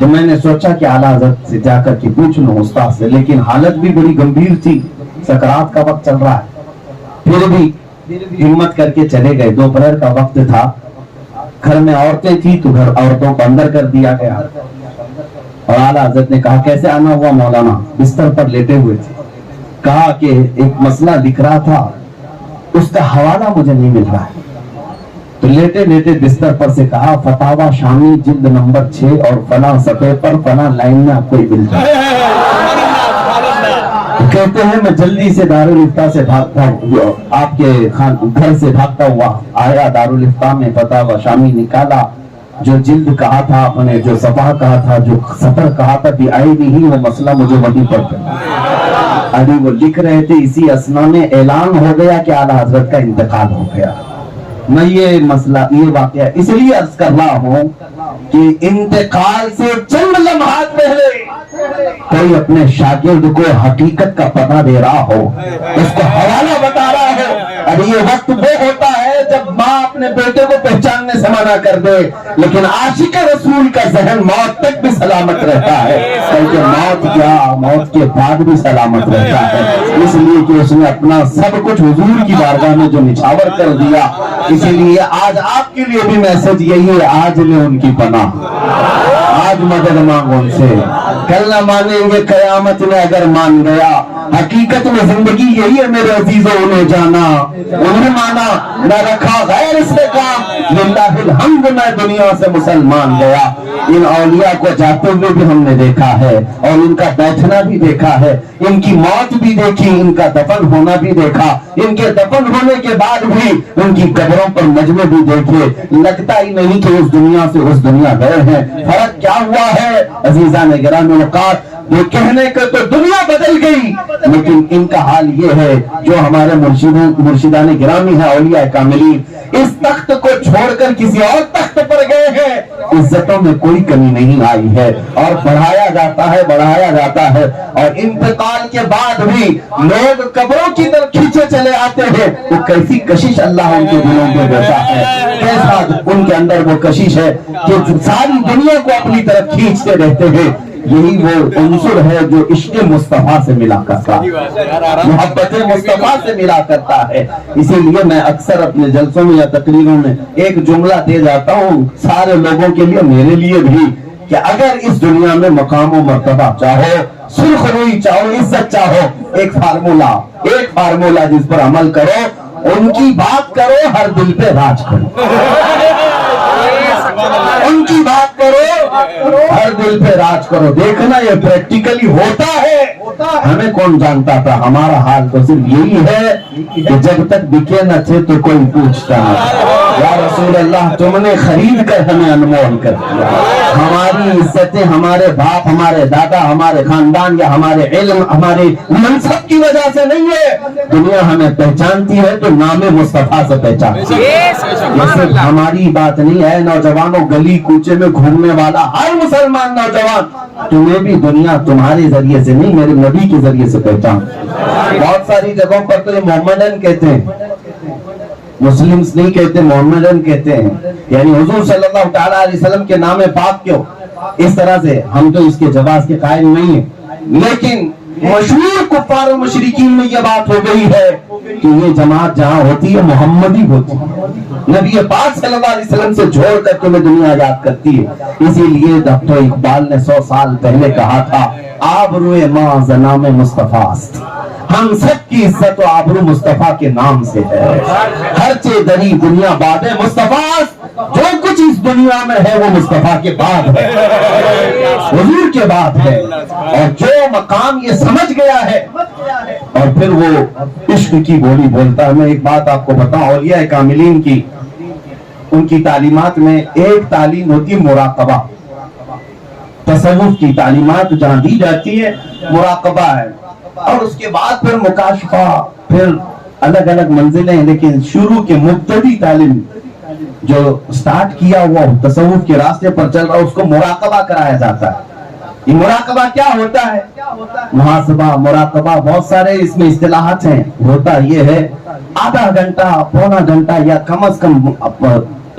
تو میں نے سوچا کہ اعلیٰ حضرت سے جا کر کے پوچھ لوں استاد سے، لیکن حالت بھی بڑی گمبھیر تھی، سکرات کا وقت چل رہا ہے۔ پھر بھی ہمت کر کے چلے گئے، دوپہر کا وقت تھا، گھر میں عورتیں تھی تو گھر عورتوں کو اندر کر دیا گیا، اور اعلیٰ حضرت نے کہا کیسے آنا ہوا مولانا؟ بستر پر لیٹے ہوئے تھے، کہا کہ ایک مسئلہ دکھ رہا تھا، اس کا حوالہ مجھے نہیں مل رہا ہے۔ تو لیٹے لیٹے بستر پر سے کہا فتاوی شامی جلد نمبر 6 اور فلاں صفحے پر فلاں لائن میں آپ کو یہ مل جائے۔ کہتے ہیں میں جلدی سے دارالفتہ سے بھاگتا ہوں، آپ کے گھر سے بھاگتا ہوا آیا، دارالفتہ میں فتاوی شامی نکالا، جو جلد کہا تھا آپ نے، جو صفحہ کہا تھا، جو سطر کہا تھا، آئی نہیں وہ مسئلہ مجھے وہیں پر ابھی وہ لکھ رہے تھے، اسی اسنا میں اعلان ہو گیا کہ اعلیٰ حضرت کا انتقال ہو گیا۔ میں یہ مسئلہ، یہ واقعہ اس لیے عرض کر رہا ہوں کہ انتقال سے چند لمحات پہلے کوئی اپنے شاگرد کو حقیقت کا پتہ دے رہا ہو، اس کو حوالہ بتا رہا ہو، اور یہ وقت وہ ہوتا ہے جب ماں اپنے بیٹے کو پہچاننے سے منع کر دے، لیکن عاشق رسول کا ذہن موت تک بھی سلامت رہتا ہے، بلکہ موت کیا، موت کے بعد بھی سلامت رہتا ہے، اس لیے کہ اس نے اپنا سب کچھ حضور کی بارگاہ میں جو نچھاور کر دیا۔ اسی لیے آج آپ کے لیے بھی میسج یہی ہے، آج لے ان کی پناہ، آج مدد مانگو ان سے، کل نہ مانیں گے قیامت میں اگر مان گیا۔ حقیقت میں زندگی یہی ہے میرے عزیزوں، انہیں جانا، انہیں مانا، نہ رکھا غیر سے کام، للہ الحمد میں دنیا سے مسلمان گیا۔ ان اولیاء کو جاتے ہوئے بھی ہم نے دیکھا ہے، اور ان کا بیٹھنا بھی دیکھا ہے، ان کی موت بھی دیکھی، ان کا دفن ہونا بھی دیکھا، ان کے دفن ہونے کے بعد بھی ان کی قبروں پر نجمے بھی دیکھے، لگتا ہی نہیں کہ اس دنیا سے اس دنیا گئے ہیں۔ فرق کیا ہوا ہے عزیزان گرامی اوقات؟ وہ کہنے کہ تو دنیا بدل گئی، لیکن ان کا حال یہ ہے جو ہمارے مرشدان گرامی ہیں، اولیاء کاملین، اس تخت کو چھوڑ کر کسی اور تخت پر گئے ہیں، عزتوں میں کوئی کمی نہیں آئی ہے، اور بڑھایا جاتا ہے، بڑھایا جاتا ہے، اور انتقال کے بعد بھی لوگ قبروں کی طرف کھینچے چلے آتے ہیں۔ وہ کیسی کشش اللہ ان کے دلوں میں دیتا ہے، کیسا ان کے اندر وہ کشش ہے کہ ساری دنیا کو اپنی طرف کھینچتے رہتے ہیں۔ یہی وہ عنصر ہے جو عشق مصطفیٰ سے ملا کرتا ہے، محبت مصطفیٰ سے ملا کرتا ہے۔ اسی لیے میں اکثر اپنے جلسوں میں یا تقریروں میں ایک جملہ دے جاتا ہوں جھارے لوگوں کے لیے، میرے لیے بھی، کہ اگر اس دنیا میں مقام و مرتبہ چاہو، سرخ روئی چاہو، عزت چاہو، ایک فارمولا جس پر عمل کرو، ان کی بات کرو، ہر دل پہ راج کرو، ان کی بات کرو، ہر دل پہ راج کرو۔ دیکھنا یہ پریکٹیکلی ہوتا ہے، ہمیں کون جانتا تھا؟ ہمارا حال تو صرف یہی ہے کہ جب تک بکے نہ تھے تو کوئی پوچھتا نہ، یا رسول اللہ تم نے خرید کر ہمیں انمول کر دیا۔ ہماری عزتیں ہمارے باپ، ہمارے دادا، ہمارے خاندان یا ہمارے علم، ہمارے منصب کی وجہ سے نہیں ہے، دنیا ہمیں پہچانتی ہے تو نام مصطفیٰ سے پہچانتی ہے۔ یہ صرف ہماری بات نہیں ہے، نوجوانوں، گلی کوچے میں گھومنے والا ہر مسلمان نوجوان، تمہیں بھی دنیا تمہارے ذریعے سے نہیں، میرے نبی کے ذریعے سے پہچان۔ بہت ساری جگہوں پر تو یہ محمدن کہتے ہیں، مسلمز نہیں کہتے، محمدن کہتے ہیں، یعنی حضور صلی اللہ تعالیٰ علیہ وسلم کے نام پاک کیوں؟ اس طرح سے ہم تو اس کے جواز کے قائل نہیں ہیں، لیکن مشہور کفار و مشرکین میں یہ بات ہو گئی ہے کہ یہ جماعت جہاں ہوتی ہے محمدی ہوتی ہے، نبی پاک صلی اللہ علیہ وسلم سے جوڑ کر تمہیں دنیا یاد کرتی ہے۔ اسی لیے ڈاکٹر اقبال نے 100 سال پہلے کہا تھا، آبروئے ماں زنام مصطفیٰ است، ہم سب کی عزت و آبرو مصطفیٰ کے نام سے ہے، ہر چے دری دنیا باد مصطفیٰ، جو کچھ اس دنیا میں ہے وہ مصطفیٰ کے بعد ہے، حضور کے بعد ہے، اور جو مقام یہ سمجھ گیا ہے اور پھر وہ عشق کی بولی بولتا ہے۔ میں ایک بات آپ کو بتاؤں، اولیاء کاملین کی، ان کی تعلیمات میں ایک تعلیم ہوتی ہے مراقبہ، تصوف کی تعلیمات جہاں دی جاتی ہے مراقبہ ہے، اور اس کے بعد پھر مکاشفہ، پھر الگ الگ منزلیں، لیکن شروع کے مبتدی تعلیم جو سٹارٹ کیا ہوا تصوف کے راستے پر چل رہا اس کو مراقبہ کرایا جاتا ہے۔ یہ مراقبہ کیا ہوتا ہے؟ محاسبہ، مراقبہ، بہت سارے اس میں اصطلاحات ہیں۔ ہوتا یہ ہے آدھا گھنٹہ، پونا گھنٹہ یا کم از کم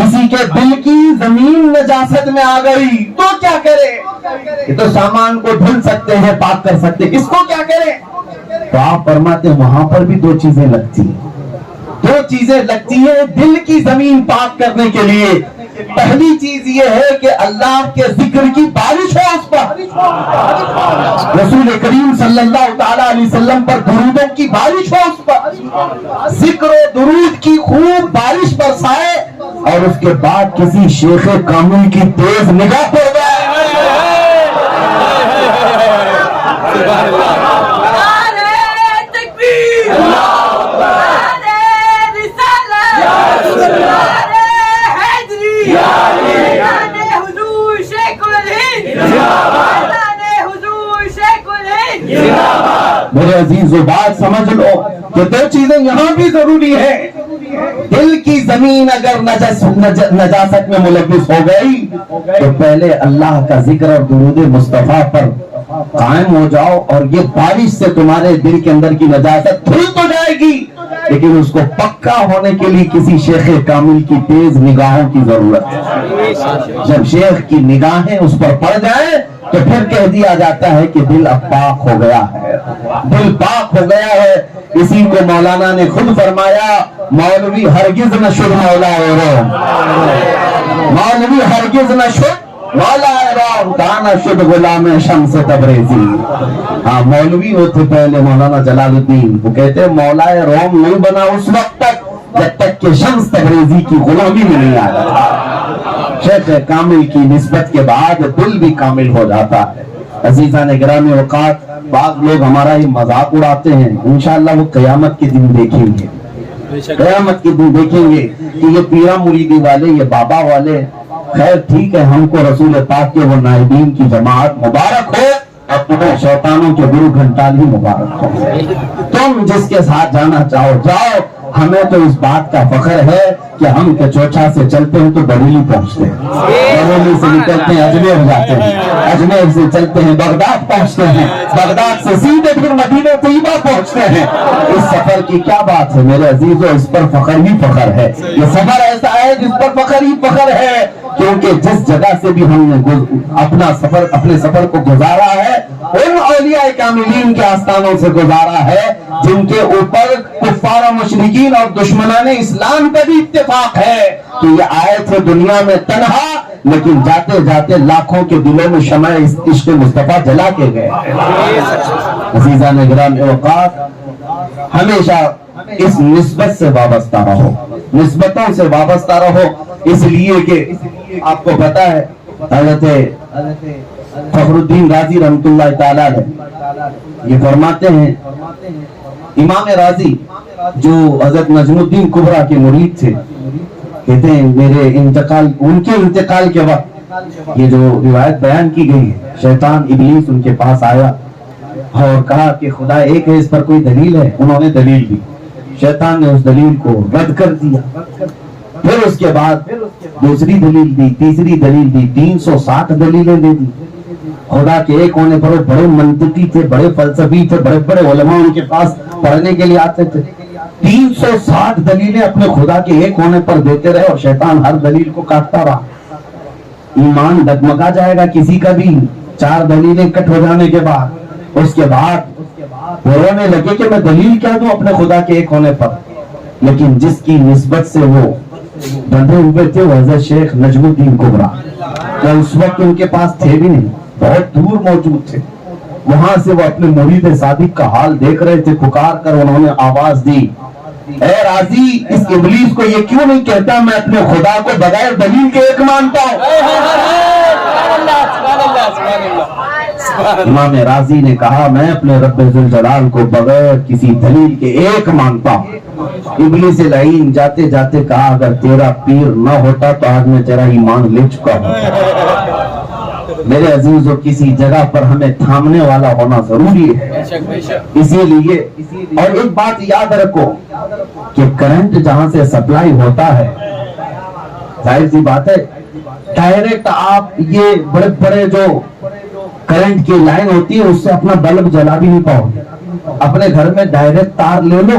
کسی کے دل کی زمین نجاست میں آ گئی تو کیا کرے؟ یہ تو سامان کو دھل سکتے ہیں، پاک کر سکتے ہیں، اس کو کیا کرے؟ تو آپ فرماتے ہیں وہاں پر بھی دو چیزیں لگتی ہیں، دو چیزیں لگتی ہیں دل کی زمین پاک کرنے کے لیے۔ پہلی چیز یہ ہے کہ اللہ کے ذکر کی بارش ہو اس پر، رسول کریم صلی اللہ تعالی علیہ وسلم پر درودوں کی بارش ہو اس پر، ذکر و درود کی خوب بارش برسائے، اور اس کے بعد کسی شیخ کامل کی تیز نگاہ پڑ جائے۔ میرے عزیز بات سمجھ لو کہ دو چیزیں یہاں بھی ضروری ہیں۔ دل کی زمین اگر نجاست میں ملوث ہو گئی تو پہلے اللہ کا ذکر اور درود مصطفیٰ پر قائم ہو جاؤ، اور یہ بارش سے تمہارے دل کے اندر کی نجاست دھل تو جائے گی، لیکن اس کو پکا ہونے کے لیے کسی شیخ کامل کی تیز نگاہوں کی ضرورت ہے۔ جب شیخ کی نگاہیں اس پر پڑ جائیں تو پھر کہہ دیا جاتا ہے کہ دل اب پاک ہو گیا ہے، دل پاک ہو گیا ہے۔ اسی کو مولانا نے خود فرمایا، مولوی ہرگز نہ شد مولا روم، مولوی ہرگز نہ شد مولا روم، دانا شد غلام شمس تبریزی۔ ہاں مولوی ہوتے پہلے مولانا جلال الدین، وہ کہتے مولا روم نہیں بنا اس وقت تک جب تک کہ شمس تبریزی کی غلامی میں نہیں آیا۔ شیخ کامل کی نسبت کے بعد دل بھی کامل ہو جاتا ہے۔ عزیزان گرامی اوقات، بعض لوگ ہمارا ہی مذاق اڑاتے ہیں، انشاءاللہ وہ قیامت کے دن دیکھیں گے، قیامت کے دن دیکھیں گے کہ یہ پیرا مریدی والے، یہ بابا والے، خیر ٹھیک ہے، ہم کو رسول پاک کے وہ نائبین کی جماعت مبارک ہو، اور تمہیں شیطانوں کے گرو گھنٹال ہی مبارک ہو۔ تم جس کے ساتھ جانا چاہو جاؤ، ہمیں تو اس بات کا فخر ہے کہ ہم کچوچھا سے چلتے ہیں تو بریلی پہنچتے ہیں، بریلی سے نکلتے ہیں اجمیر جاتے ہیں، اجمیر سے چلتے ہیں بغداد پہنچتے ہیں، بغداد سے سیدھے پھر مدینہ طیبہ پہنچتے ہیں۔ اس سفر کی کیا بات ہے میرے عزیزو، اس پر فخر ہی فخر ہے۔ یہ سفر ایسا ہے جس پر فخر ہی فخر ہے، کیونکہ جس جگہ سے بھی ہم نے اپنے سفر کو گزارا ہے ان اولیاء کاملین کے آستانوں سے گزارا ہے جن کے اوپر کفار و مشرکین اور دشمنان اسلام کا بھی اتفاق ہے کہ یہ آئے تھے دنیا میں تنہا، لیکن جاتے جاتے لاکھوں کے دلوں میں شمع عشق مصطفیٰ جلا کے گئے۔ عزیزان گرامی اوقات، ہمیشہ اس نسبت سے وابستہ رہو، نسبتوں سے وابستہ رہو، اس لیے کہ آپ کو پتا ہے حضرت فخر الدین رازی رحمت اللہ تعالیٰ یہ فرماتے ہیں، امام رازی جو حضرت نجم الدین کبریٰ کے مرید تھے، کہتے ہیں میرے ان کے انتقال کے وقت یہ جو روایت بیان کی گئی ہے، شیطان ابلیس ان کے پاس آیا اور کہا کہ خدا ایک ہے، اس پر کوئی دلیل ہے؟ انہوں نے دلیل دی، شیطان نے اس دلیل کو رد کر دیا، پھر اس کے بعد دوسری دلیل دی، تیسری دلیل دی، 360 دلیلیں دے دی۔ خدا کے ایک ہونے پر وہ بڑے منطقی تھے، بڑے فلسفی تھے، بڑے بڑے علماء ان کے پاس پڑھنے کے لیے آتے تھے، 360 دلیلیں اپنے خدا کے ایک ہونے پر دیتے رہے، اور شیطان ہر دلیل کو کاٹتا رہا۔ ایمان ڈگمگا جائے گا کسی کا بھی 4 دلیلیں کٹ ہو جانے کے بعد، اس کے بعد وہ رونے لگے کہ میں دلیل کیا دوں اپنے خدا کے ایک ہونے پر، لیکن جس کی نسبت سے وہ بندھے ہوئے تھے وہ حضرت شیخ نجم الدین کبریٰ، کہ اس وقت ان کے پاس تھے بھی نہیں، بہت دور موجود تھے، وہاں سے وہ اپنے مرید صادق کا حال دیکھ رہے تھے، پکار کر انہوں نے آواز دی، اے راضی اس ابلیس کو یہ کیوں نہیں کہتا میں اپنے خدا کو بغیر دلیل کے ایک مانتا ہوں؟ امام راضی نے کہا میں اپنے رب ذوالجلال کو بغیر کسی دلیل کے ایک مانتا ہوں۔ ابلیس لعین جاتے جاتے کہا اگر تیرا پیر نہ ہوتا تو آج میں تیرا ایمان لے چکا ہوں۔ میرے عزیزو کسی جگہ پر ہمیں تھامنے والا ہونا ضروری ہے، اسی لیے اور ایک بات یاد رکھو کہ کرنٹ جہاں سے سپلائی ہوتا ہے، ظاہر سی بات ہے ڈائریکٹ آپ یہ بڑے بڑے جو کرنٹ کی لائن ہوتی ہے اس سے اپنا بلب جلا بھی نہیں پاؤ گے، اپنے گھر میں ڈائریکٹ تار لے لو،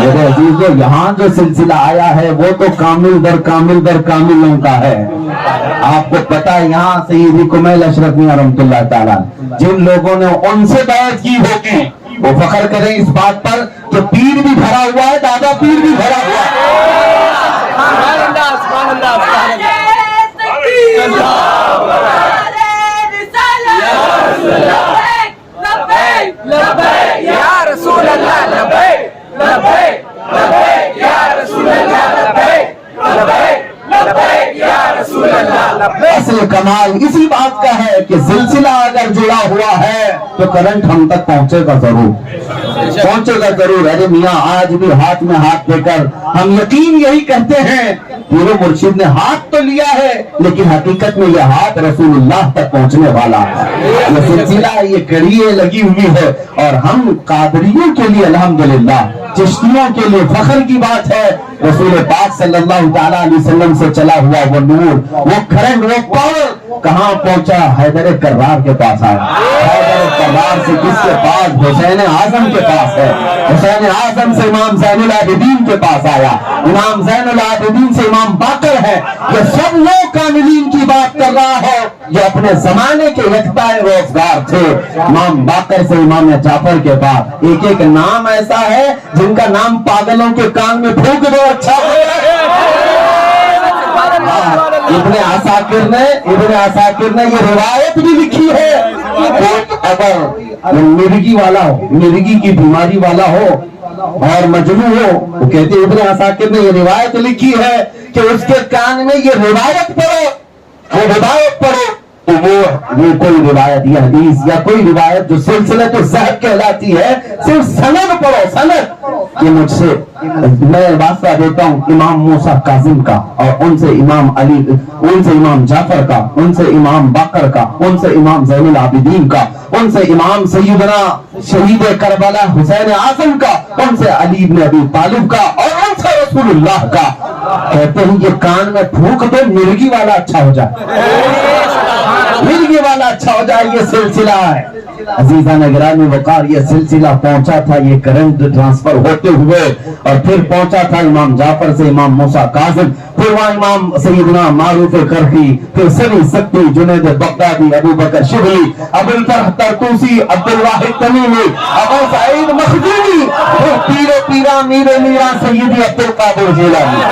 میرے عزیزو یہاں جو سلسلہ آیا ہے وہ تو کامل در کامل در کاملوں کا ہے. آپ کو پتا ہے یہاں سیدی کمیل اشرف میاں رحمۃ اللہ تعالیٰ جن لوگوں نے ان سے بیعت کی ہوگی وہ فخر کریں اس بات پر کہ پیر بھی بھرا ہوا ہے, دادا پیر بھی بھرا ہوا ہے. اصل کمال اسی بات کا ہے کہ سلسلہ اگر جڑا ہوا ہے تو کرنٹ ہم تک پہنچے گا ضرور, پہنچے گا ضرور. ارے میاں آج بھی ہاتھ میں ہاتھ دے کر ہم یقین یہی کرتے ہیں پورے مرشد نے ہاتھ تو لیا ہے لیکن حقیقت میں یہ ہاتھ رسول اللہ تک پہنچنے والا ہے. یہ سلسلہ یہ کڑی لگی ہوئی ہے اور ہم قادریوں کے لیے الحمدللہ, چشتیوں کے لیے فخر کی بات ہے رسول پاک صلی اللہ تعالیٰ علیہ وسلم سے چلا ہوا وہ نور, وہ کرنٹ, وہ پاور کہاں پہنچا؟ حیدر کرار کے پاس آیا. حیدر کرار سے کس کے پاس؟ حسین اعظم کے پاس ہے. حسین اعظم سے امام زین العابدین کے پاس آیا. امام زین العابدین سے امام باقر ہے. یہ سب لوگ کاملین کی بات کر رہا ہے جو اپنے زمانے کے یکتا روزگار تھے. امام باقر سے امام جعفر کے پاس ایک ایک نام ایسا ہے جن کا نام پاگلوں کے کان میں پھونک دو اچھا ہو جائے. ابن عساکر نے یہ روایت بھی لکھی ہے اگر مرگی والا ہو, مرگی کی بیماری والا ہو اور مجنون ہو, وہ کہتے ابن عساکر نے یہ روایت لکھی ہے کہ اس کے کان میں یہ روایت پڑھو, وہ روایت پڑھو تو وہ کوئی روایت یا حدیث یا کوئی روایت جو سلسلہ تو صحت کہلاتی ہے, صرف سند پڑھو, سند کہ مجھ سے میں واسطہ دیتا ہوں امام موسیٰ کاظم کا اور ان سے امام علی, ان سے امام جعفر کا, ان سے امام باقر کا, ان سے امام زین العابدین کا, ان سے امام سیدنا شہید کربلا حسین اعظم کا, ان سے علی بن ابی طالب کا اور ان سے رسول اللہ کا. کہتے ہیں یہ کان میں پھونک دو مرگی والا اچھا ہو جائے, مرگی والا اچھا ہو جائے. یہ سلسلہ ہے عزیزان گرامی وقار, یہ سلسلہ پہنچا تھا یہ کرنٹ ٹرانسفر ہوتے ہوئے اور پھر پہنچا تھا امام جعفر سے امام موسیٰ کاظم, پھر وہاں امام سیدنا معروف کرخی, پھر سری سکتی, جنید بغدادی, ابو بکر شبلی, ابو الفرح ترتوسی, عبد الواحد تمیمی, ابو سعید مخدومی, پھر پیر و پیران میر میران سیدی عبد القادر جیلانی.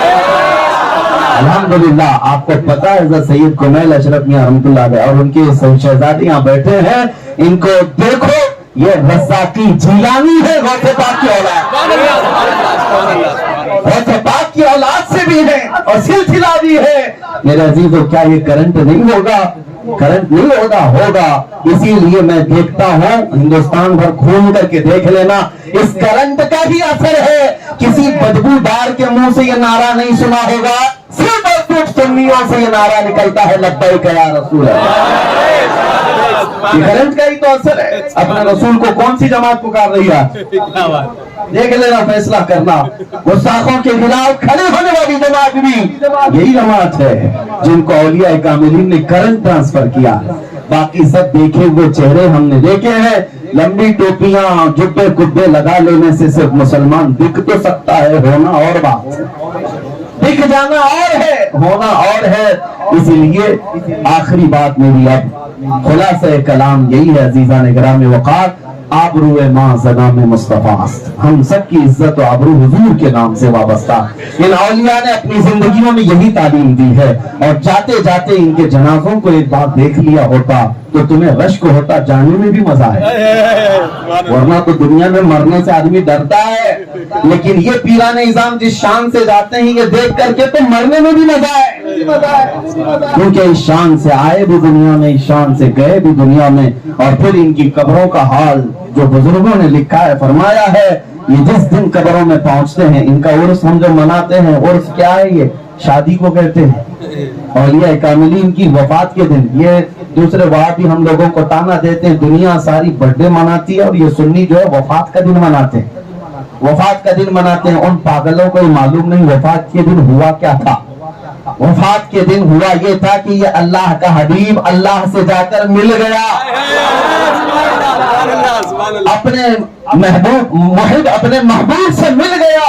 الحمدللہ آپ کو پتا ہے حضرت سید کمیل اشرف میاں رحمۃ اللہ علیہ اور ان کے شہزادی یہاں بیٹھے ہیں, ان کو دیکھو یہ رزاقی جیلانی ہے, غوث پاک کی اولاد, غوث پاک کی اولاد سے بھی ہے اور سلسلہ بھی ہے. میرے عزیزو کیا یہ کرنٹ نہیں ہوگا؟ کرنٹ نہیں ہوگا, ہوگا. اسی لیے میں دیکھتا ہوں ہندوستان بھر گھوم کر کے دیکھ لینا, اس کرنٹ کا بھی اثر ہے. کسی بدبو دار کے منہ سے یہ نعرہ نہیں سنا ہوگا, صرف اور صرف سنیوں سے یہ نعرہ نکلتا ہے لبیک یا رسول اللہ. یہ کرنٹ کا ہی تو اثر ہے. اپنے رسول کو کون سی جماعت پکار رہی ہے؟ دیکھ لینا, فیصلہ کرنا. گستاخوں کے خلاف کھڑے ہونے والی جماعت بھی یہی جماعت ہے جن کو اولیاء کاملین نے کرنٹ ٹرانسفر کیا. باقی سب دیکھے ہوئے چہرے ہم نے دیکھے ہیں. لمبی ٹوپیاں جبے کبے لگا لینے سے صرف مسلمان دکھ تو سکتا ہے, ہونا اور بات, دکھ جانا اور ہے, ہونا اور ہے. اسی لیے آخری بات میری اب خلاصہ کلام یہی ہے عزیزان گرامی وقار, آبرو ماں زنام مصطفیٰ است. ہم سب کی عزت و آبرو حضور کے نام سے وابستہ. ان اولیاء نے اپنی زندگیوں میں یہی تعلیم دی ہے اور جاتے جاتے ان کے جنازوں کو ایک بار دیکھ لیا ہوتا تو تمہیں رشک ہوتا, جانے میں بھی مزہ ہے. ورنہ تو دنیا میں مرنے سے آدمی ڈرتا ہے, لیکن یہ پیران نظام جس شان سے جاتے ہیں یہ دیکھ کر کے تو مرنے میں بھی مزہ ہے. کیونکہ اس شان سے آئے بھی دنیا میں, اس شان سے گئے بھی دنیا میں. اور پھر ان کی قبروں کا حال جو بزرگوں نے لکھا ہے, فرمایا ہے, یہ جس دن قبروں میں پہنچتے ہیں, ان کا عرس ہم جو مناتے ہیں, عرس کیا ہے؟ یہ شادی کو کہتے ہیں. اولیاء کاملین کی وفات کے دن, یہ دوسرے وہاں بھی ہم لوگوں کو تانا دیتے ہیں دنیا ساری برتھڈے مناتی ہے اور یہ سنی جو ہے وفات کا دن مناتے ہیں, وفات کا دن مناتے ہیں. ان پاگلوں کو معلوم نہیں وفات کے دن ہوا کیا تھا. وفات کے دن ہوا یہ تھا کہ یہ اللہ کا حبیب اللہ سے جا کر مل گیا, اپنے محبوب محب اپنے محبوب سے مل گیا